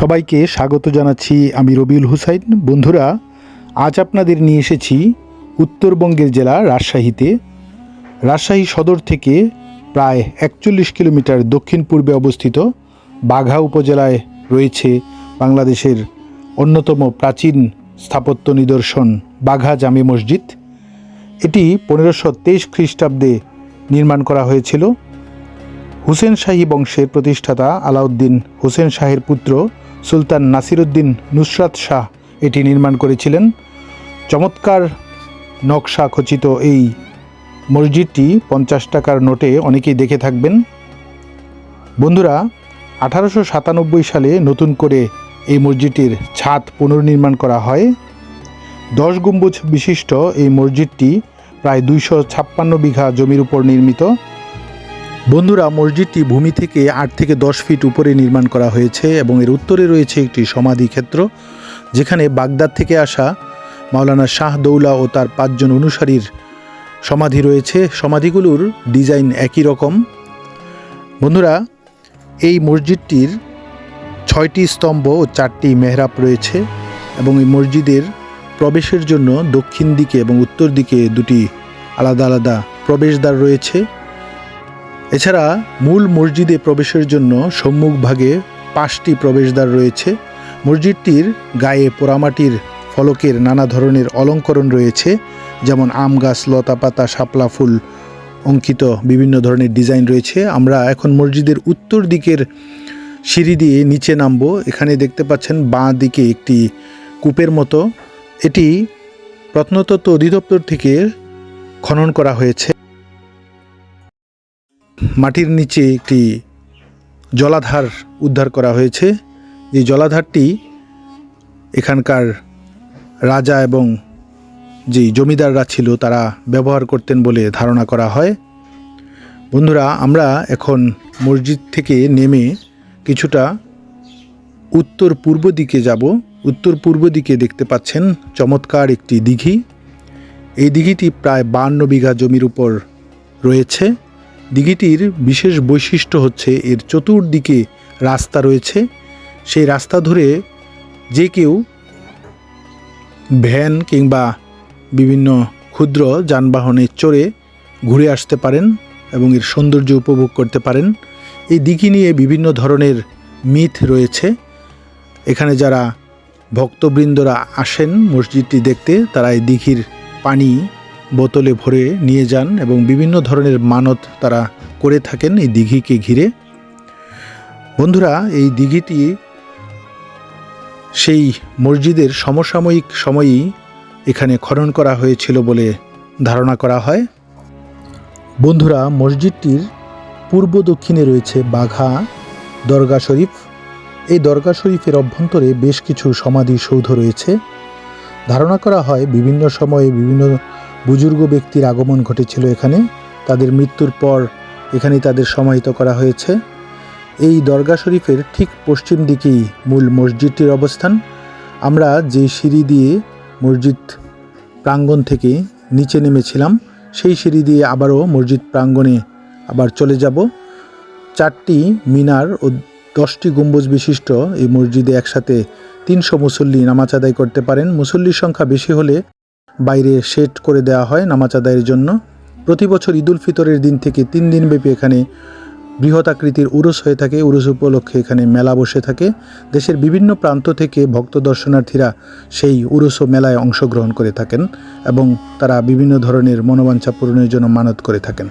সবাইকে স্বাগত জানাচ্ছি। আমি রবিউল হুসাইন। বন্ধুরা, আজ আপনাদের নিয়ে এসেছি উত্তরবঙ্গের জেলা রাজশাহীতে। রাজশাহী সদর থেকে প্রায় 41 কিলোমিটার দক্ষিণ পূর্বে অবস্থিত বাঘা উপজেলায় রয়েছে বাংলাদেশের অন্যতম প্রাচীন স্থাপত্য নিদর্শন বাঘা জামে মসজিদ। এটি 1523 খ্রিস্টাব্দে নির্মাণ করা হয়েছিল। হুসেন শাহী বংশের প্রতিষ্ঠাতা আলাউদ্দিন হোসেন শাহের পুত্র সুলতান নাসিরউদ্দিন নুসরাত শাহ এটি নির্মাণ করেছিলেন। চমৎকার নকশা খচিত এই মসজিদটি 50 টাকার নোটে অনেকেই দেখে থাকবেন। বন্ধুরা, 1897 সালে নতুন করে এই মসজিদটির ছাদ পুনর্নির্মাণ করা হয়। 10 গম্বুজ বিশিষ্ট এই মসজিদটি প্রায় 256 বিঘা জমির উপর নির্মিত। বন্ধুরা, মসজিদটি ভূমি থেকে 8 থেকে 10 ফিট উপরে নির্মাণ করা হয়েছে এবং এর উত্তরে রয়েছে একটি সমাধি ক্ষেত্র, যেখানে বাগদাদ থেকে আসা মাওলানা শাহ দৌলা ও তার 5 জন অনুসারীর সমাধি রয়েছে। সমাধিগুলোর ডিজাইন একই রকম। বন্ধুরা, এই মসজিদটির 6টি স্তম্ভ ও 4টি মেহরাব রয়েছে এবং এই মসজিদের প্রবেশের জন্য দক্ষিণ দিকে এবং উত্তর দিকে 2টি আলাদা আলাদা প্রবেশদ্বার রয়েছে। এছাড়া মূল মসজিদে প্রবেশের জন্য সম্মুখভাগে 5টি প্রবেশদ্বার রয়েছে। মসজিদটির গায়ে পোড়ামাটির ফলকের নানা ধরনের অলঙ্করণ রয়েছে, যেমন আম গাছ, লতা পাতা, শাপলা ফুল অঙ্কিত বিভিন্ন ধরনের ডিজাইন রয়েছে। আমরা এখন মসজিদের উত্তর দিকের সিঁড়ি দিয়ে নিচে নামব। এখানে দেখতে পাচ্ছেন বাঁ দিকে একটি কূপের মতো। এটি প্রত্নতত্ত্ব অধিদপ্তর থেকে খনন করা হয়েছে। মাটির নিচে একটি জলাধার উদ্ধার করা হয়েছে। এই জলাধারটি এখানকার রাজা এবং যে জমিদাররা ছিল তারা ব্যবহার করতেন বলে ধারণা করা হয়। বন্ধুরা, আমরা এখন মসজিদ থেকে নেমে কিছুটা উত্তর পূর্ব দিকে যাব। উত্তর পূর্ব দিকে দেখতে পাচ্ছেন চমৎকার একটি দিঘি। এই দিঘিটি প্রায় 52 বিঘা জমির উপর রয়েছে। দিঘিটির বিশেষ বৈশিষ্ট্য হচ্ছে এর চতুর্দিকে রাস্তা রয়েছে। সেই রাস্তা ধরে যে কেউ ভ্যান কিংবা বিভিন্ন ক্ষুদ্র যানবাহনে চড়ে ঘুরে আসতে পারেন এবং এর সৌন্দর্য উপভোগ করতে পারেন। এই দিঘি নিয়ে বিভিন্ন ধরনের মিথ রয়েছে। এখানে যারা ভক্তবৃন্দরা আসেন মসজিদটি দেখতে, তারা এই দিঘির পানি বোতলে ভরে নিয়ে যান এবং বিভিন্ন ধরনের মানত তারা করে থাকেন এই দিঘিকে ঘিরে। বন্ধুরা, এই দিঘিটি সেই মসজিদের সমসাময়িক সময়েই এখানে খনন করা হয়েছিল বলে ধারণা করা হয়। বন্ধুরা, মসজিদটির পূর্ব দক্ষিণে রয়েছে বাঘা দরগা শরীফ। এই দরগা শরীফের অভ্যন্তরে বেশ কিছু সমাধিসৌধ রয়েছে। ধারণা করা হয় বিভিন্ন সময়ে বিভিন্ন বুজুর্গ ব্যক্তির আগমন ঘটেছিল এখানে। তাদের মৃত্যুর পর এখানেই তাদের সমাহিত করা হয়েছে। এই দরগা শরীফের ঠিক পশ্চিম দিকেই মূল মসজিদটির অবস্থান। আমরা যে সিঁড়ি দিয়ে মসজিদ প্রাঙ্গণ থেকে নিচে নেমেছিলাম, সেই সিঁড়ি দিয়ে আবারও মসজিদ প্রাঙ্গণে আবার চলে যাব। 4টি মিনার ও 10টি গম্বুজ বিশিষ্ট এই মসজিদে একসাথে 300 মুসল্লি নামাজ আদায় করতে পারেন। মুসল্লির সংখ্যা বেশি হলে বাইরে সেট করে দেওয়া হয় নামাজ আদায়ের জন্য। প্রতি বছর ঈদুল ফিতরের দিন থেকে 3 দিনব্যাপী এখানে বৃহৎ আকৃতির উরুস হয়ে থাকে। উরুস উপলক্ষে এখানে মেলা বসে থাকে। দেশের বিভিন্ন প্রান্ত থেকে ভক্ত দর্শনার্থীরা সেই উরুস ও মেলায় অংশগ্রহণ করে থাকেন এবং তারা বিভিন্ন ধরনের মনোবাঞ্ছা পূরণের জন্য মানত করে থাকেন।